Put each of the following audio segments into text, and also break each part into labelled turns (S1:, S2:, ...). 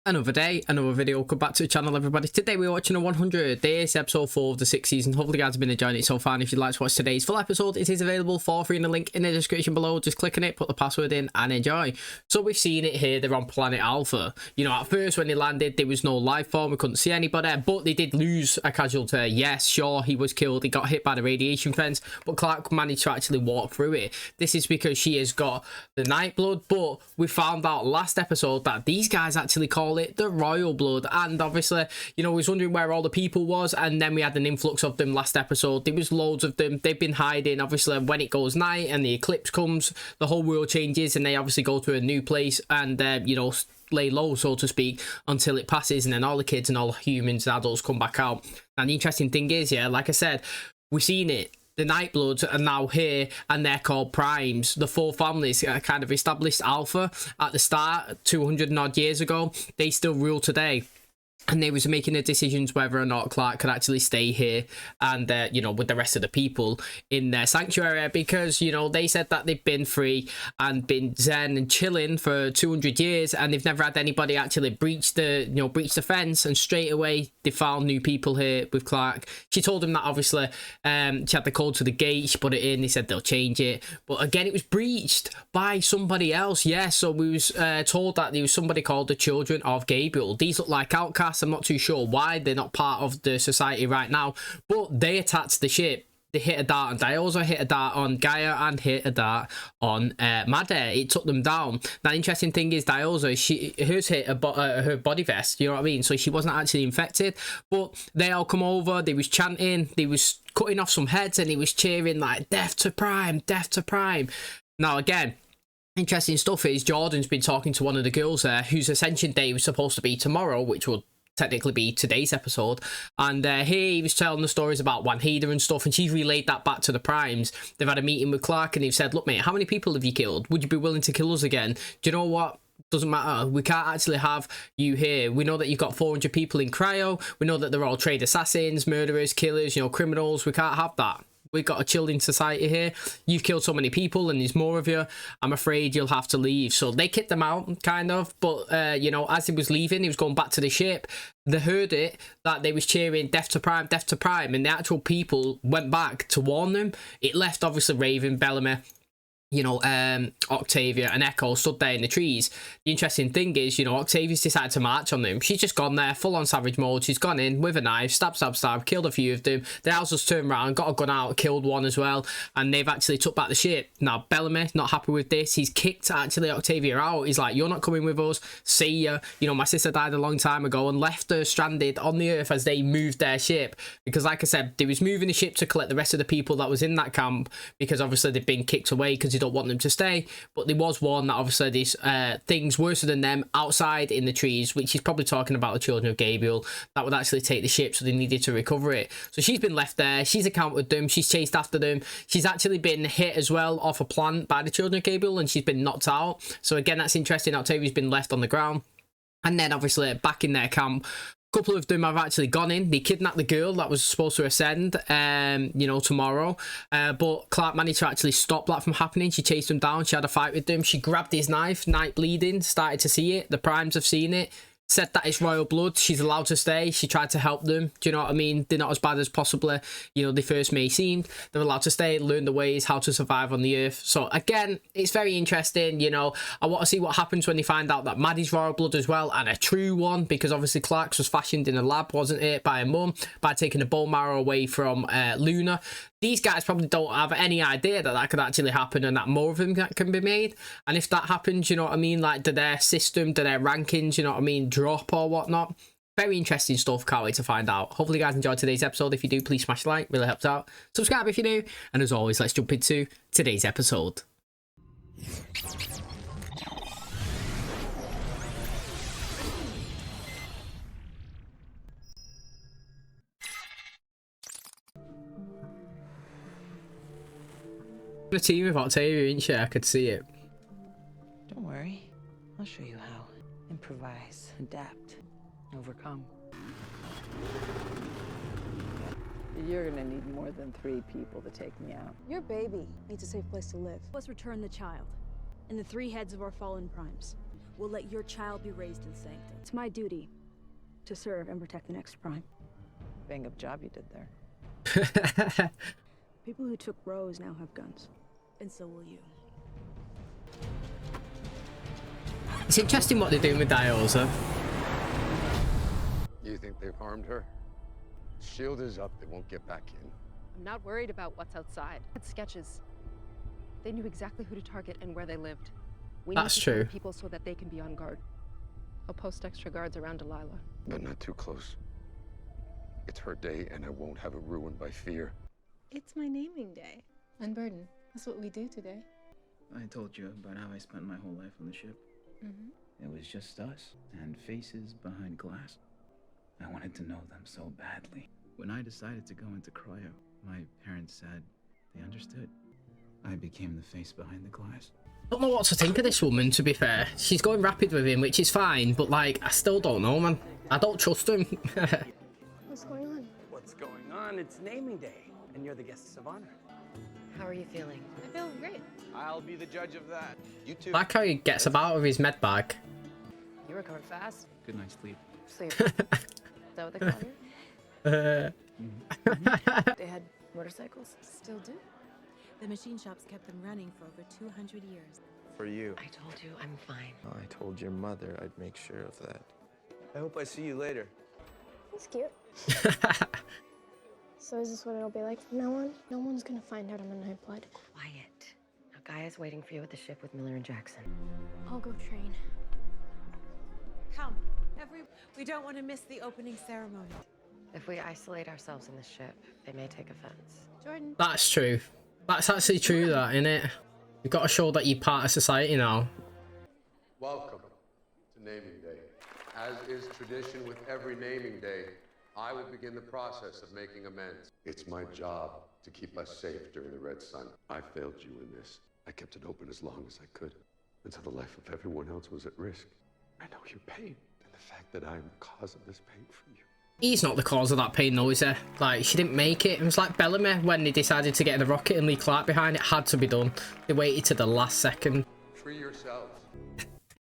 S1: Another day, another video. Welcome back to the channel, everybody. Today we're watching a 100 days episode 4 of the 6th season. Hopefully you guys have been enjoying it so far, and if you'd like to watch today's full episode, it is available for free in the link in the description below. Just click on it, put the password in and enjoy. So we've seen it here, they're on planet Alpha. You know, at first when they landed there was no life form, we couldn't see anybody, but they did lose a casualty. Yes, sure, he was killed, he got hit by the radiation fence, but Clark managed to actually walk through it. This is because she has got the night blood, but we found out last episode that these guys actually call it the royal blood. And obviously, you know, we was wondering where all the people was, and then we had an influx of them last episode. There was loads of them. They've been hiding. Obviously, when it goes night and the eclipse comes, the whole world changes, and they obviously go to a new place and you know, lay low, so to speak, until it passes, and then all the kids and all the humans and adults come back out. And the interesting thing is, yeah, like I said, we've seen it. The Nightbloods are now here, and they're called Primes. The four families kind of established Alpha at the start 200 and odd years ago. They still rule today, and they was making the decisions whether or not Clark could actually stay here and you know, with the rest of the people in their sanctuary, because, you know, they said that they've been free and been zen and chilling for 200 years, and they've never had anybody actually breach the, you know, breach the fence. And straight away they found new people here with Clark. She told him that obviously she had the code to the gate, she put it in, they said they'll change it, but again it was breached by somebody else. Yeah, so we was told that there was somebody called the Children of Gabriel. These look like outcasts. I'm not too sure why they're not part of the society right now, but they attacked the ship. They hit a dart on Dioza, hit a dart on Gaia, and hit a dart on Mada. It took them down. Now, the interesting thing is Dioza, hers hit her body vest, you know what I mean? So she wasn't actually infected, but they all come over, they was chanting, they was cutting off some heads, and he was cheering like, death to Prime, death to Prime. Now, again, interesting stuff is Jordan's been talking to one of the girls there whose ascension day was supposed to be tomorrow, which will technically be today's episode, and here he was telling the stories about Wanheda and stuff, and she's relayed that back to the Primes. They've had a meeting with Clark, and they've said, look mate, how many people have you killed? Would you be willing to kill us again? Do you know what? Doesn't matter, we can't actually have you here. We know that you've got 400 people in cryo, we know that they're all trade assassins, murderers, killers, you know, criminals. We can't have that. We've got a chilling society here. You've killed so many people and there's more of you. I'm afraid you'll have to leave. So they kicked them out, kind of. But, you know, as he was leaving, he was going back to the ship. They heard it, that they was cheering death to Prime, death to Prime. And the actual people went back to warn them. It left, obviously, Raven, Bellamy, you know, Octavia and Echo stood there in the trees. The interesting thing is, you know, Octavia's decided to march on them. She's just gone there, full on savage mode. She's gone in with a knife, stab, stab, stab, killed a few of them. The houses turned around, got a gun out, killed one as well, and they've actually took back the ship. Now, Bellamy, not happy with this. He's kicked, actually, Octavia out. He's like, you're not coming with us. See ya. You know, my sister died a long time ago, and left her stranded on the Earth as they moved their ship. Because, like I said, they was moving the ship to collect the rest of the people that was in that camp, because obviously they've been kicked away because don't want them to stay. But there was one that obviously these things worse than them outside in the trees, which is probably talking about the Children of Gabriel, that would actually take the ship, so they needed to recover it. So she's been left there, she's encountered them, she's chased after them, she's actually been hit as well off a plant by the Children of Gabriel, and she's been knocked out. So again, that's interesting. Octavia's been left on the ground, and then obviously back in their camp, a couple of them have actually gone in. They kidnapped the girl that was supposed to ascend, you know, tomorrow. But Clark managed to actually stop that from happening. She chased him down. She had a fight with them. She grabbed his knife, night bleeding, started to see it. The Primes have seen it. Said that it's royal blood, she's allowed to stay. She tried to help them, do you know what I mean? They're not as bad as possibly, you know, they first may seem. They're allowed to stay, learn the ways, how to survive on the Earth. So again, it's very interesting, you know. I want to see what happens when they find out that Maddie's royal blood as well, and a true one, because obviously Clark's was fashioned in a lab, wasn't it, by her mum, by taking the bone marrow away from Luna. These guys probably don't have any idea that that could actually happen, and that more of them can be made. And if that happens, you know what I mean, like, do their system, do their rankings, you know what I mean, drop or whatnot? Very interesting stuff. Can't wait to find out. Hopefully you guys enjoyed today's episode. If you do, please smash like, really helps out. Subscribe if you're new, and as always, let's jump into today's episode. The team of Octavia, ain't she? I could see it.
S2: Don't worry, I'll show you how. Improvise, adapt, overcome. You're gonna need more than 3 people to take me out.
S3: Your baby needs a safe place to live. Let's return the child and the 3 heads of our fallen primes. will let your child be raised in sanctity. It's my duty to serve and protect the next Prime.
S2: Bang up job you did there.
S3: People who took Rose now have guns, and so will you.
S1: It's interesting what they're doing with Diyoza.
S4: You think they've harmed her? Shield is up, they won't get back in.
S5: I'm not worried about what's outside. It's sketches. They knew exactly who to target and where they lived. We
S1: That's
S5: need to
S1: true.
S5: target people so that they can be on guard. I'll post extra guards around Delilah.
S4: But not too close. It's her day, and I won't have it ruined by fear.
S6: It's my naming day. Unburden. That's what we do today.
S7: I told you about how I spent my whole life on the ship.
S6: Mm-hmm.
S7: It was just us, and faces behind glass. I wanted to know them so badly. When I decided to go into cryo, my parents said they understood. I became the face behind the glass.
S1: Don't know what to think of this woman, to be fair. She's going rapid with him, which is fine, but like, I still don't know, man. I don't trust him.
S6: What's going on?
S8: What's going on? It's naming day, and you're the guests of honor.
S5: How are you feeling?
S6: I feel great.
S8: I'll be the judge of that. You too.
S1: Like how he gets about with his med bag.
S5: You recovered fast.
S7: Good night's sleep.
S5: Sleep. Is that what they call you? They had motorcycles?
S6: Still do.
S9: The machine shops kept them running for over 200 years.
S8: For you.
S5: I told you I'm fine.
S10: I told your mother I'd make sure of that.
S8: I hope I see you later.
S6: It's cute. So is this what it'll be like from now on? No one's gonna find out I'm a Nightblood.
S5: Quiet. Now, Guy is waiting for you at the ship with Miller and Jackson.
S6: I'll go train.
S9: Come, we don't want to miss the opening ceremony.
S5: If we isolate ourselves in the ship, they may take offense.
S6: Jordan.
S1: That's true. That's actually true, that, innit? You've got to show that you're part of society now.
S4: Welcome to naming day. As is tradition with every naming day, I will begin the process of making amends. It's my job to keep us safe during the red sun. I failed you in this. I kept it open as long as I could, until the life of everyone else was at risk. I know your pain, and the fact that I'm the cause of this pain for you.
S1: He's not the cause of that pain, though, is he? Like, she didn't make it. It was like Bellamy when they decided to get in the rocket and leave Clarke behind. It had to be done. They waited to the last second.
S4: Free yourselves.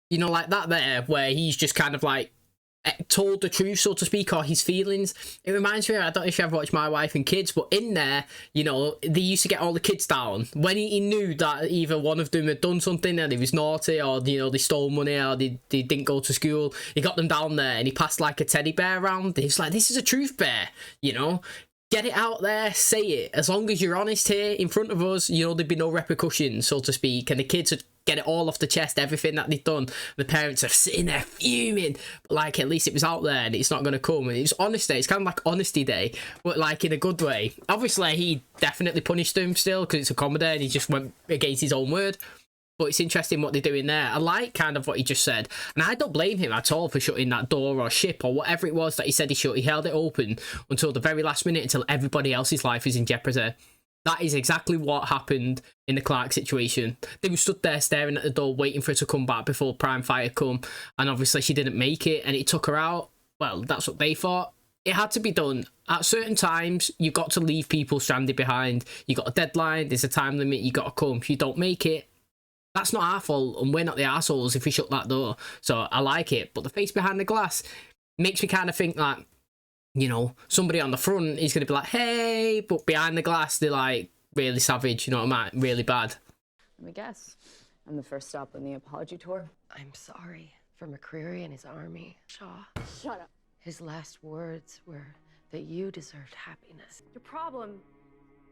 S1: You know, like that there, where he's just kind of like told the truth, so to speak, or his feelings. It reminds me, I don't know if you ever watched My Wife and Kids, but in there, you know, they used to get all the kids down when he knew that either one of them had done something and he was naughty, or, you know, they stole money, or they didn't go to school. He got them down there and he passed like a teddy bear around. He's like, this is a truth bear, you know. Get it out there, say it. As long as you're honest here in front of us, you know, there'd be no repercussions, so to speak. And the kids would get it all off the chest, everything that they've done. The parents are sitting there fuming. But, like, at least it was out there and it's not going to come. And it was honesty. It's kind of like honesty day, but, like, in a good way. Obviously, he definitely punished him still because it's a comedy and he just went against his own word. But it's interesting what they're doing there. I like kind of what he just said. And I don't blame him at all for shutting that door or ship or whatever it was that he said he shut. He held it open until the very last minute, until everybody else's life is in jeopardy. That is exactly what happened in the Clarke situation. They were stood there staring at the door waiting for her to come back before Prime Fire come. And obviously she didn't make it and it took her out. Well, that's what they thought. It had to be done. At certain times, you got to leave people stranded behind. You got a deadline. There's a time limit. You got to come. If you don't make it, that's not our fault, and we're not the assholes if we shut that door. So I like it. But the face behind the glass makes me kind of think that, you know, somebody on the front is going to be like, hey, but behind the glass, they're like really savage, you know what I mean? Really bad.
S11: Let me guess. I'm the first stop on the apology tour.
S5: I'm sorry for McCreary and his army. Shaw.
S6: Shut up.
S5: His last words were that you deserved happiness.
S12: Your problem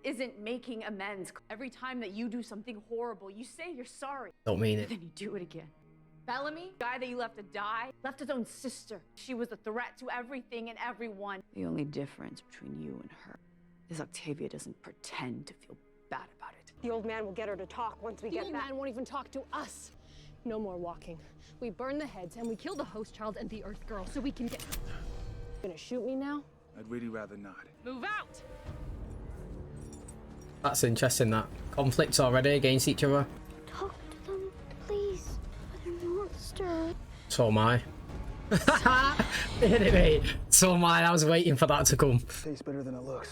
S12: isn't making amends. Every time that you do something horrible, you say you're sorry.
S1: Don't mean
S12: And
S1: it.
S12: then you do it again. Bellamy, the guy that you left to die, left his own sister. She was a threat to everything and everyone.
S2: The only difference between you and her is Octavia doesn't pretend to feel bad about it.
S6: The old man will get her to talk once we get back. The old man won't even talk to us. No more walking. We burn the heads and we kill the host child and the Earth Girl so we can get... You gonna shoot me now?
S13: I'd really rather not.
S12: Move out!
S1: That's interesting, that. Conflicts already against each other.
S6: Talk to them, please. They're a monster.
S1: So am I. Anyway, so am I. I was waiting for that to come.
S13: Tastes better than it looks.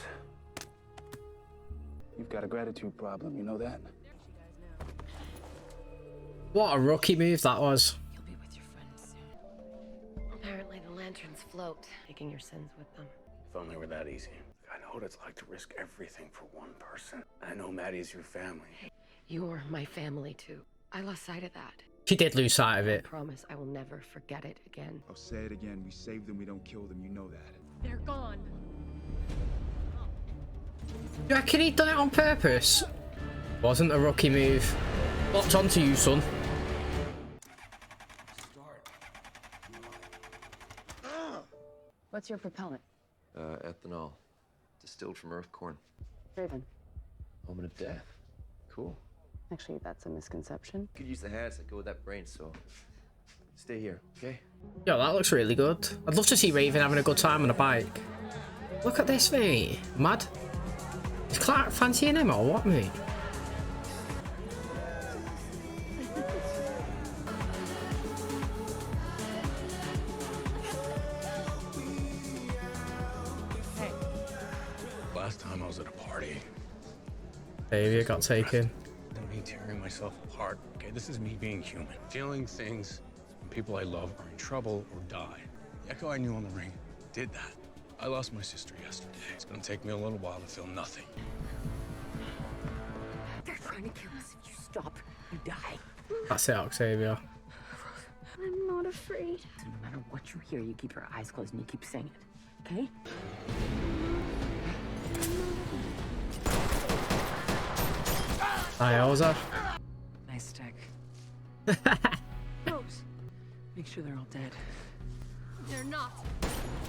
S13: You've got a gratitude problem, you know that?
S1: What a rookie move that was.
S2: You'll be with your
S14: lanterns float, taking your sins with them.
S13: If only were that easy. I know what it's like to risk everything for one person. I know Maddie's your family.
S14: You're my family, too. I lost sight of that.
S1: She did lose sight of it.
S14: I promise I will never forget it again.
S15: I'll say it again. We save them, we don't kill them. You know that.
S6: They're gone.
S1: You reckon he'd done it on purpose? Wasn't a rookie move. Locked onto you, son.
S11: What's your propellant?
S10: Ethanol. Distilled from earth corn.
S11: Raven.
S10: Moment of death. Cool.
S11: Actually, that's a misconception.
S10: Could use the hats that go with that brain, so stay here, okay?
S1: Yo, that looks really good. I'd love to see Raven having a good time on a bike. Look at this, mate. Mad. Is Clark fancying him or what, mate?
S13: Last time I was at a party.
S1: Xavier got taken.
S13: And me tearing myself apart. Okay, this is me being human. Feeling things when people I love are in trouble or die. The Echo I knew on the ring did that. I lost my sister yesterday. It's gonna take me a little while to feel nothing.
S14: They're trying to kill us. If you stop, you die.
S1: That's it, Xavier.
S11: I'm not afraid.
S14: No matter what you hear, you keep your eyes closed and you keep saying it, okay?
S1: Iosa.
S2: Nice stick.
S6: Rose.
S2: Make sure they're all dead.
S6: They're not.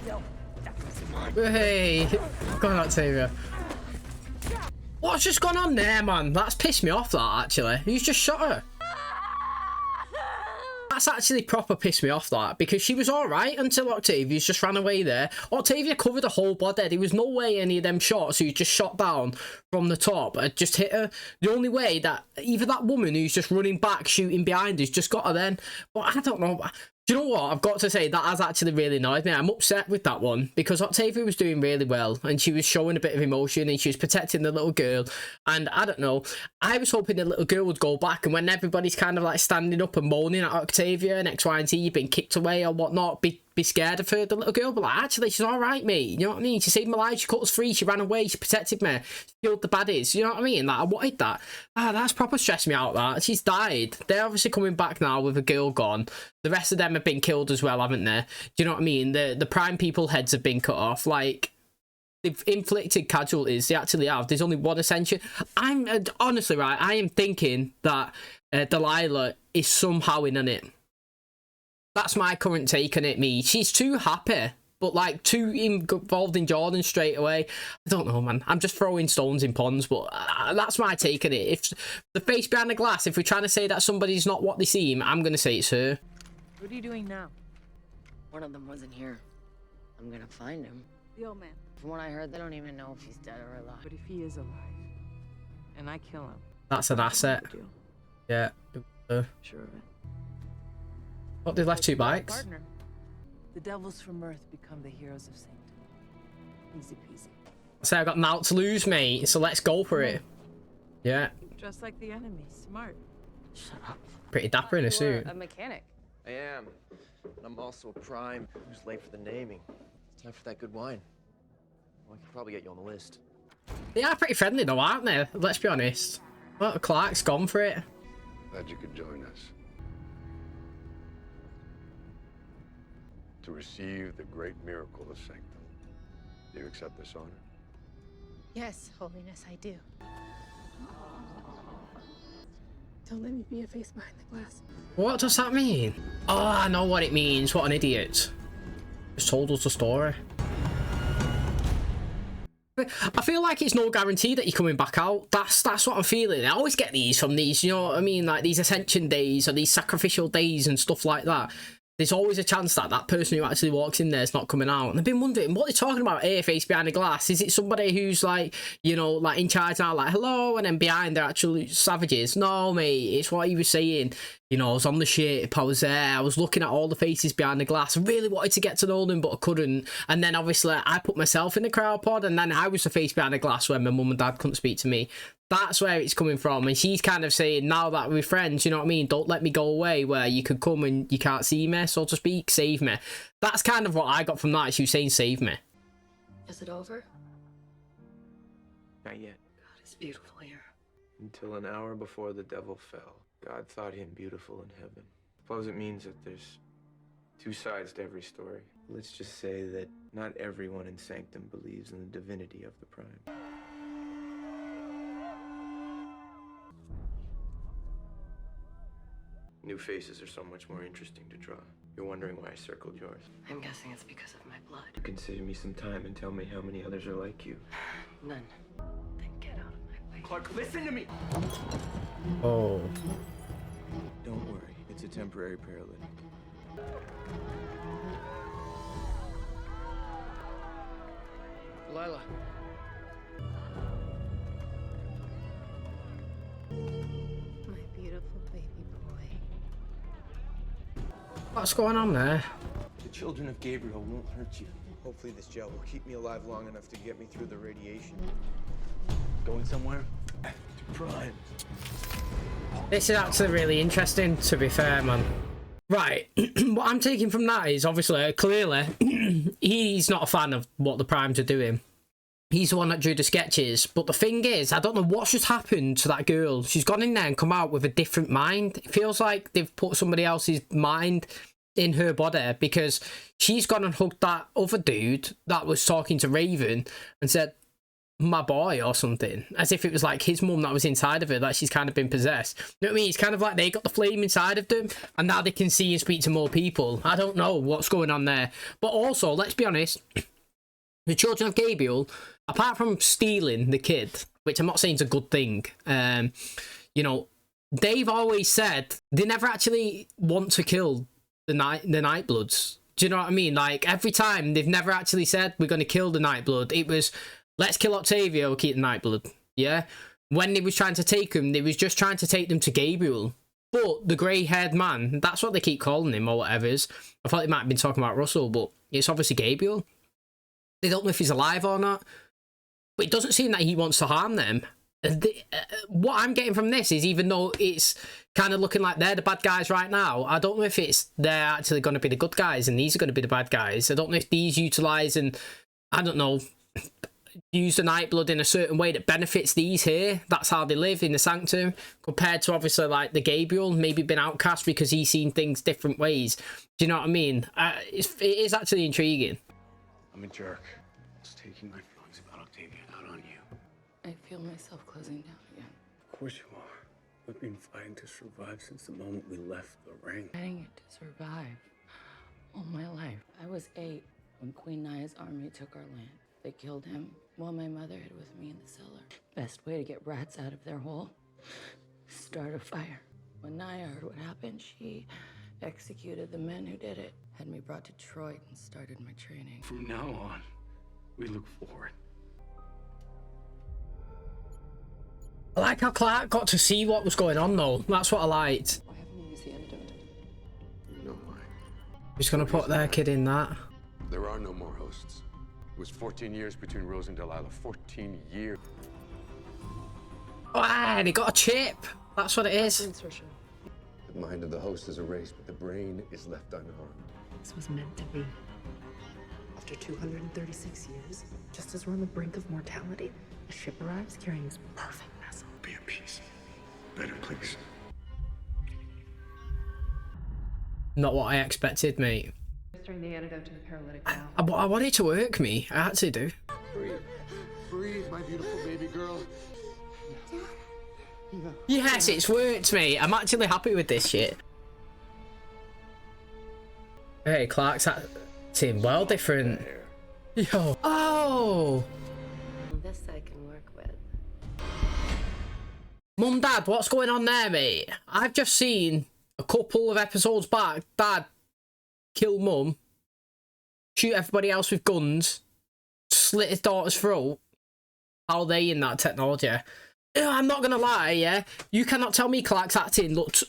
S2: No.
S1: Hey, go on, Xavier. What's just gone on there, man? That's pissed me off, that, actually. Who's just shot her? That's actually proper pissed me off, that, because she was alright until Octavius just ran away there. Octavia covered her whole body. There was no way any of them shots who just shot down from the top had just hit her. The only way that either that woman who's just running back, shooting behind us, just got her then. But I don't know. Do you know what? I've got to say, that has actually really annoyed me. I'm upset with that one because Octavia was doing really well and she was showing a bit of emotion and she was protecting the little girl. And I don't know, I was hoping the little girl would go back, and when everybody's kind of like standing up and moaning at Octavia and X, Y, and Z, you've been kicked away or whatnot, be scared of her, the little girl, but like, actually, she's all right, mate. You know what I mean? She saved my life. She cut us free. She ran away. She protected me. She killed the baddies. You know what I mean? Like, I wanted that. That's proper stressed me out, that. She's died. They're obviously coming back now with a girl gone. The rest of them have been killed as well, haven't they? Do you know what I mean? The prime people heads have been cut off. Like, they've inflicted casualties. They actually have. There's only one ascension. I'm, honestly, right, I am thinking that Delilah is somehow in on it. That's my current take on it, me. She's too happy, but like too involved in Jordan straight away. I don't know, man. I'm just throwing stones in ponds, but that's my take on it. If the face behind the glass, if we're trying to say that somebody's not what they seem, I'm going to say it's her.
S2: What are you doing now?
S11: One of them wasn't here. I'm gonna find him.
S3: The old man.
S11: From what I heard, they don't even know if he's dead or alive.
S2: But if he is alive, and I kill him,
S1: That's an asset. Yeah.
S2: sure of it.
S1: What, they left two bikes?
S2: Partner. The devils from Earth become the heroes of sanctity. Easy peasy.
S1: So I've got naught to lose, mate, so let's go for it. Yeah.
S2: Just like the enemy. Smart.
S11: Shut up.
S1: Pretty dapper in a suit.
S14: A mechanic.
S10: I am. And I'm also a prime who's late for the naming. It's time for that good wine. Well, I can probably get you on the list.
S1: They are pretty friendly though, aren't they? Let's be honest. Well, Clark's gone for it.
S4: Glad you could join us. To receive the great miracle of sanctum. Do you accept this honor?
S6: Yes, Holiness, I do. Don't let me be a face behind the glass.
S1: What does that mean? Oh, I know what it means. What an idiot. Just told us the story. I feel like it's no guarantee that you're coming back out. That's what I'm feeling. I always get these from these, you know what I mean? Like these ascension days or these sacrificial days and stuff like that. There's always a chance that that person who actually walks in there is not coming out. And I've been wondering, what they're talking about here, face behind the glass. Is it somebody who's like, you know, like in charge now, like, hello, and then behind they're actual savages? No, mate, it's what he was saying. You know, I was on the ship, I was there, I was looking at all the faces behind the glass. I really wanted to get to know them, but I couldn't. And then obviously I put myself in the cryopod, and then I was the face behind the glass when my mum and dad couldn't speak to me. That's where it's coming from. And she's kind of saying, now that we're friends, you know what I mean? Don't let me go away where you could come and you can't see me, so to speak. Save me. That's kind of what I got from that. She was saying, save me.
S16: Is it over?
S10: Not yet.
S16: God, it's beautiful here.
S10: Until an hour before the devil fell, God thought him beautiful in heaven. Suppose it means that there's two sides to every story. Let's just say that not everyone in Sanctum believes in the divinity of the Prime. New faces are so much more interesting to draw. You're wondering why I circled yours.
S16: I'm guessing it's because of my blood.
S10: You can save me some time and tell me how many others are like you.
S16: None. Then get out of my way.
S10: Clark, listen to me!
S1: Oh.
S10: Don't worry, it's a temporary paralytic.
S8: Lila.
S5: My beautiful baby boy.
S1: What's going on there?
S10: The children of Gabriel won't hurt you. Hopefully this gel will keep me alive long enough to get me through the radiation.
S13: Going somewhere? To Prime.
S1: This is actually really interesting, to be fair, man. Right, what I'm taking from that is, obviously, clearly, he's not a fan of what the Primes are doing. He's the one that drew the sketches. But the thing is, I don't know what's just happened to that girl. She's gone in there and come out with a different mind. It feels like they've put somebody else's mind in her body, because she's gone and hugged that other dude that was talking to Raven and said, my boy, or something, as if it was like his mum that was inside of her, that she's kind of been possessed. You know what I mean? It's kind of like they got the flame inside of them, and now they can see and speak to more people. I don't know what's going on there. But also, let's be honest, the children of Gabriel, apart from stealing the kid, which I'm not saying is a good thing, you know, they've always said they never actually want to kill the Nightbloods. Do you know what I mean? Like, every time they've never actually said we're going to kill the Nightblood. It was, let's kill Octavia, we'll keep the Nightblood. Yeah? When they was trying to take them, they was just trying to take them to Gabriel. But the grey-haired man, that's what they keep calling him, or whatever it is. I thought they might have been talking about Russell, but it's obviously Gabriel. They don't know if he's alive or not. But it doesn't seem that he wants to harm them. What I'm getting from this is, even though it's kind of looking like they're the bad guys right now, I don't know if it's they're actually going to be the good guys and these are going to be the bad guys. I don't know if these utilise and, I don't know, use the Nightblood in a certain way that benefits these here. That's how they live in the Sanctum, compared to obviously like the Gabriel, maybe been outcast because he's seen things different ways. Do you know what I mean? It is actually intriguing.
S13: I'm a jerk. It's taking my feelings about Octavia out on you.
S16: I feel myself closing down again.
S13: Of course you are. We've been fighting to survive since the moment we left the ring.
S16: Fighting it to survive all my life. I was 8 when Queen Naya's army took our land. They killed him while my mother hid with me in the cellar. Best way to get rats out of their hole, start a fire. When Naya heard what happened, she executed the men who did it, had me brought to Detroit and started my training.
S13: From now on, we look forward.
S1: I like how Clark got to see what was going on, though. That's what I liked.
S16: Why haven't you used the antidote?
S4: You know why?
S1: Who's going to put their kid in that?
S4: There are no more hosts. It was 14 years between Rose and Delilah. 14 years.
S1: Ah, they got a chip. That's what it is.
S16: Insertion.
S4: The mind of the host is erased, but the brain is left unharmed.
S14: This was meant to be. After 236 years, just as we're on the brink of mortality, a ship arrives carrying this perfect vessel.
S13: Be at peace. Better, please.
S1: Not what I expected, mate.
S5: Administering the antidote to the paralytic now.
S1: I want it to work, me. I actually do.
S4: Breathe. Breathe, my beautiful baby girl.
S1: Yes, it's worked, mate. I'm actually happy with this shit. Hey, Clark's acting well different. Yo. Oh!
S16: This I can work with.
S1: Mum, Dad, what's going on there, mate? I've just seen a couple of episodes back, Dad kill Mum, shoot everybody else with guns, slit his daughter's throat. How are they in that technology? I'm not gonna lie, yeah. You cannot tell me Clark's acting looked.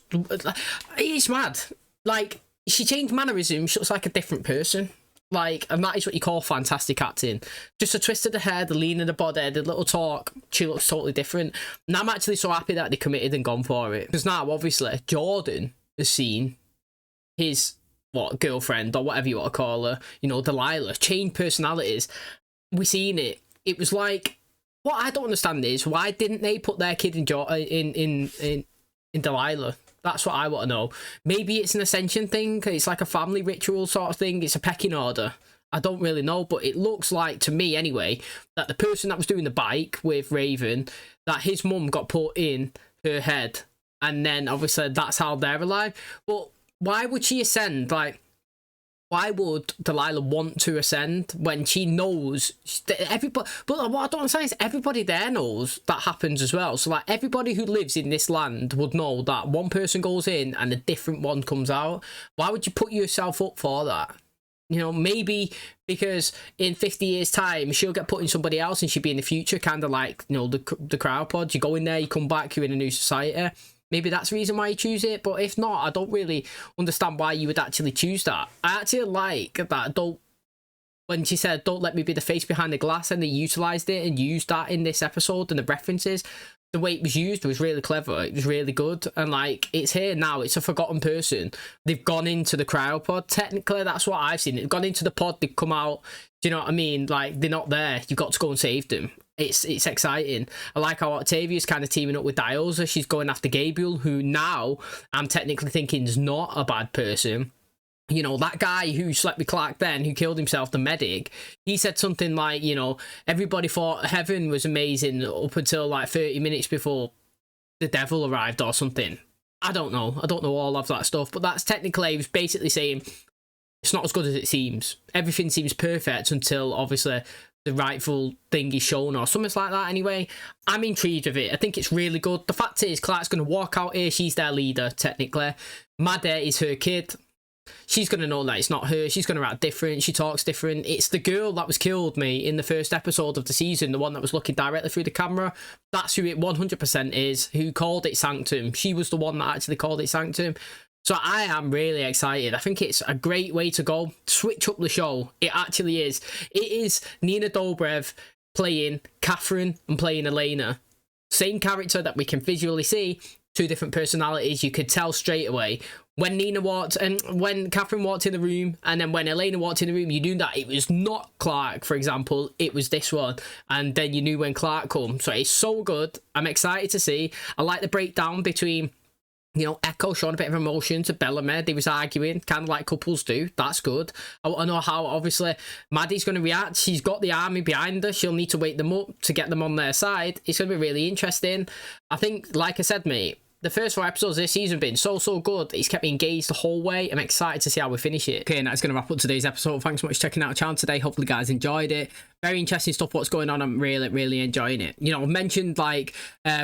S1: It's mad. Like, she changed mannerisms. She looks like a different person. Like, and that is what you call fantastic acting. Just a twist of the hair, the lean of the body, the little talk. She looks totally different. And I'm actually so happy that they committed and gone for it. Because now, obviously, Jordan has seen his, girlfriend or whatever you want to call her, you know, Delilah, change personalities. We seen it. It was like, what I don't understand is, why didn't they put their kid in Delilah? That's what I want to know. Maybe it's an ascension thing. It's like a family ritual sort of thing. It's a pecking order. I don't really know, but it looks like, to me anyway, that the person that was doing the bike with Raven, that his mum got put in her head, and then obviously that's how they're alive. But why would she ascend? Like, why would Delilah want to ascend when she knows everybody? But what I don't understand is everybody there knows that happens as well. So, like, everybody who lives in this land would know that one person goes in and a different one comes out. Why would you put yourself up for that? You know, maybe because in 50 years' time, she'll get put in somebody else and she'll be in the future, kind of like, you know, the cryopod. You go in there, you come back, you're in a new society. Maybe that's the reason why you choose it. But if not, I don't really understand why you would actually choose that. I actually like that. When she said, "Don't let me be the face behind the glass," and they utilised it and used that in this episode, and the references, the way it was used was really clever. It was really good. And, like, it's here now. It's a forgotten person. They've gone into the cryopod. Technically, that's what I've seen. They've gone into the pod. They've come out. Do you know what I mean? Like, they're not there. You've got to go and save them. It's exciting. I like how Octavia's kind of teaming up with Diosa. She's going after Gabriel, who now I'm technically thinking is not a bad person. You know, that guy who slept with Clarke then, who killed himself, the medic, he said something like, you know, everybody thought heaven was amazing up until like 30 minutes before the devil arrived or something. I don't know. I don't know all of that stuff, but that's technically, he was basically saying it's not as good as it seems. Everything seems perfect until obviously the rightful thing is shown or something like that. Anyway, I'm intrigued with it. I think it's really good. The fact is, Clark's going to walk out here. She's their leader, technically. Maddie is her kid. She's going to know that it's not her. She's going to act different. She talks different. It's the girl that was killed me in the first episode of the season, the one that was looking directly through the camera. That's who it 100% is, who called it Sanctum. She was the one that actually called it Sanctum. So I am really excited. I think it's a great way to go. Switch up the show. It actually is. It is Nina Dobrev playing Catherine and playing Elena. Same character that we can visually see. Two different personalities. You could tell straight away. When when Catherine walked in the room, and then when Elena walked in the room, you knew that it was not Clarke, for example. It was this one. And then you knew when Clarke come. So it's so good. I'm excited to see. I like the breakdown between, you know, Echo showing a bit of emotion to Bellamy. They was arguing, kind of like couples do. That's good. I want to know how, obviously, Maddie's going to react. She's got the army behind her. She'll need to wake them up to get them on their side. It's going to be really interesting. I think, like I said, mate, the first 4 episodes this season have been so good. It's kept me engaged the whole way. I'm excited to see how we finish it. Okay, and that's going to wrap up today's episode. Thanks so much for checking out the channel today. Hopefully, you guys enjoyed it. Very interesting stuff, what's going on. I'm really enjoying it. You know, I've mentioned, like,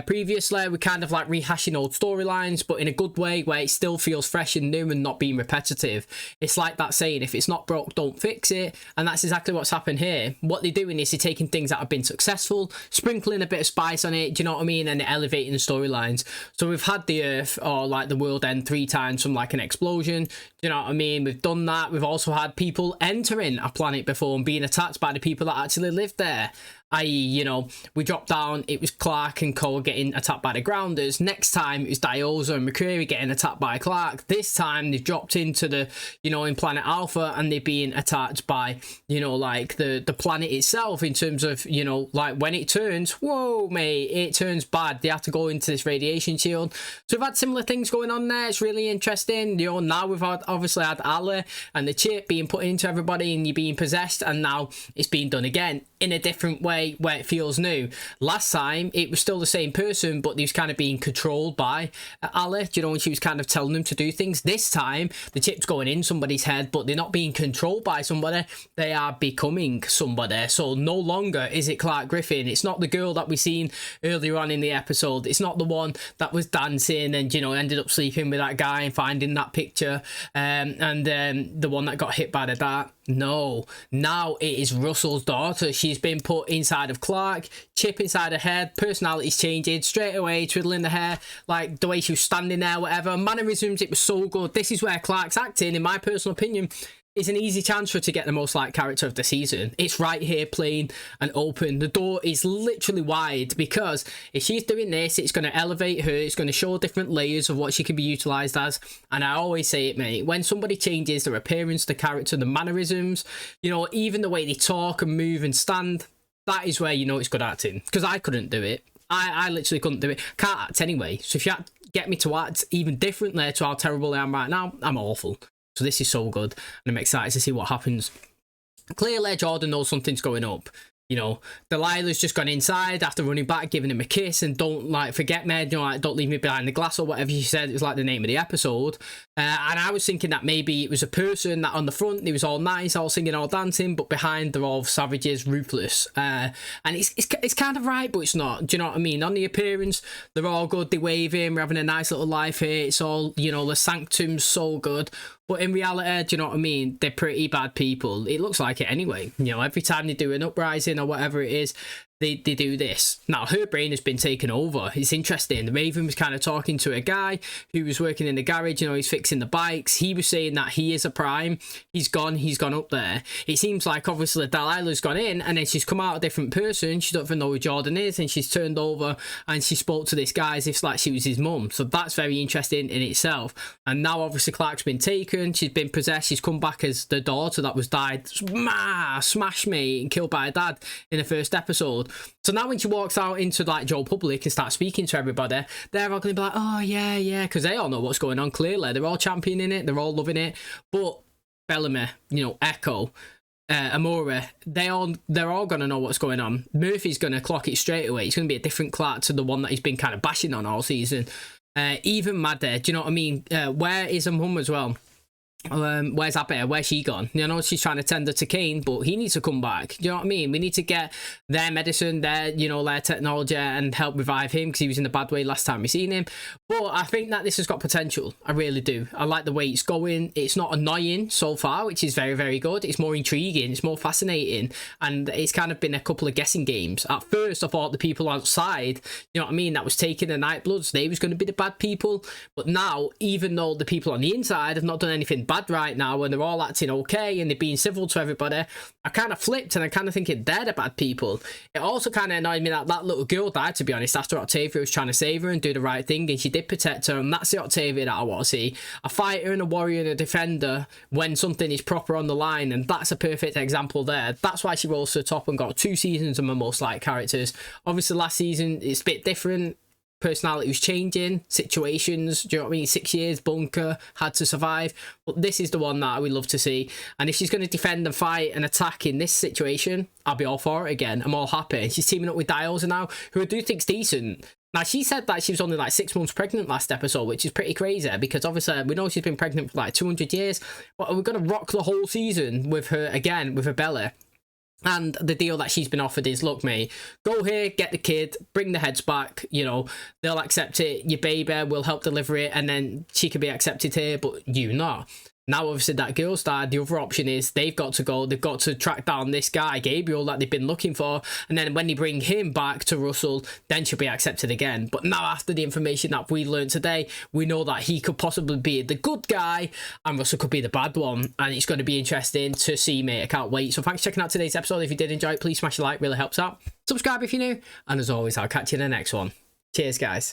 S1: previously, we're kind of like rehashing old storylines, but in a good way, where it still feels fresh and new and not being repetitive. It's like that saying, if it's not broke, don't fix it. And that's exactly what's happened here. What they're doing is they're taking things that have been successful, sprinkling a bit of spice on it, do you know what I mean? And elevating the storylines. So we've had the Earth, or like the world end 3 times from like an explosion. Do you know what I mean? We've done that. We've also had people entering a planet before and being attacked by the people that actually lived there. I.e., you know, we dropped down, it was Clarke and Cole getting attacked by the Grounders. Next time, it was Diosa and McCreary getting attacked by Clarke. This time, they've dropped into the, you know, in Planet Alpha, and they're being attacked by, you know, like, the planet itself, in terms of, you know, like, when it turns, whoa, mate, it turns bad. They have to go into this radiation shield. So we've had similar things going on there. It's really interesting. You know, now we've obviously had Ali and the chip being put into everybody, and you're being possessed, and now it's being done again in a different way, where it feels new. Last time it was still the same person, but he was kind of being controlled by Ali, you know, and she was kind of telling them to do things. This time the chip's going in somebody's head, but they're not being controlled by somebody, they are becoming somebody. So no longer is it Clarke Griffin. It's not the girl that we seen earlier on in the episode. It's not the one that was dancing and, you know, ended up sleeping with that guy and finding that picture, and the one that got hit by the dart. No, now it is Russell's daughter. She's been put inside of Clarke, chip inside her head, personality's changing straight away, twiddling the hair, like the way she was standing there, whatever. Mannerisms, it was so good. This is where Clarke's acting, in my personal opinion, is an easy chance for her to get the most liked character of the season. It's right here, plain and open. The door is literally wide, because if she's doing this, it's going to elevate her. It's going to show different layers of what she can be utilised as. And I always say it, mate, when somebody changes their appearance, the character, the mannerisms, you know, even the way they talk and move and stand, that is where you know it's good acting. Because I couldn't do it. I literally couldn't do it. Can't act anyway. So if you had to get me to act even differently to how terrible I am right now, I'm awful. So this is so good, and I'm excited to see what happens. Clearly, Jordan knows something's going up. You know, Delilah's just gone inside after running back, giving him a kiss, and don't, like, forget me, you know, like, don't leave me behind the glass, or whatever she said. It was like the name of the episode. And I was thinking that maybe it was a person that on the front, they was all nice, all singing, all dancing, but behind they're all savages, ruthless. And it's kind of right, but it's not. Do you know what I mean? On the appearance, they're all good. They wave in. We're having a nice little life here. It's all, you know, the sanctum's so good. But in reality, do you know what I mean? They're pretty bad people. It looks like it anyway. You know, every time they do an uprising or whatever it is, they do this. Now, her brain has been taken over. It's interesting. The Raven was kind of talking to a guy who was working in the garage. You know, he's fixing the bikes. He was saying that he is a prime. He's gone up there. It seems like, obviously, Delilah's gone in, and then she's come out a different person. She don't even know who Jordan is, and she's turned over, and she spoke to this guy as if like she was his mum. So that's very interesting in itself. And now, obviously, Clarke's been taken. She's been possessed. She's come back as the daughter that was died, smash me, and killed by her dad in the first episode. So now when she walks out into like Joe Public and starts speaking to everybody, they're all going to be like, oh yeah, because they all know what's going on. Clearly, they're all championing it, they're all loving it. But Bellamy, you know, Echo, Amora, they're all going to know what's going on. Murphy's going to clock it straight away. It's going to be a different Clarke to the one that he's been kind of bashing on all season. Even Madder, do you know what I mean? Where is her mum as well? Where's Abby? Where's she gone? You know, she's trying to tender to Kane, but he needs to come back. Do you know what I mean? We need to get their medicine, their technology, and help revive him, because he was in a bad way last time we seen him. But I think that this has got potential. I really do. I like the way it's going. It's not annoying so far, which is very, very good. It's more intriguing. It's more fascinating. And it's kind of been a couple of guessing games. At first, I thought the people outside, you know what I mean, that was taking the Nightbloods, they was going to be the bad people. But now, even though the people on the inside have not done anything bad right now, and they're all acting okay, and they're being civil to everybody, I kind of flipped, and I kind of thinking they're the bad people. It also kind of annoyed me that that little girl died, to be honest, after Octavia was trying to save her and do the right thing, and she did protect her, and that's the Octavia that I want to see. A fighter and a warrior and a defender when something is proper on the line, and that's a perfect example there. That's why she rose to the top and got 2 seasons of my most liked characters. Obviously last season it's a bit different. Personality was changing, situations, do you know what I mean? 6 years, bunker, had to survive. But this is the one that I would love to see. And if she's going to defend and fight and attack in this situation, I'll be all for it again. I'm all happy. And she's teaming up with Dials now, who I do think's decent. Now, she said that she was only like 6 months pregnant last episode, which is pretty crazy, because obviously we know she's been pregnant for like 200 years. But we're going to rock the whole season with her again, with her belly. And the deal that she's been offered is, look, mate, go here, get the kid, bring the heads back, you know, they'll accept it, your baby will help deliver it, and then she can be accepted here, but you not. Now, obviously, that girl's died. The other option is they've got to go. They've got to track down this guy, Gabriel, that they've been looking for. And then when they bring him back to Russell, then she'll be accepted again. But now, after the information that we learned today, we know that he could possibly be the good guy and Russell could be the bad one. And it's going to be interesting to see, mate. I can't wait. So thanks for checking out today's episode. If you did enjoy it, please smash a like. Really helps out. Subscribe if you're new. And as always, I'll catch you in the next one. Cheers, guys.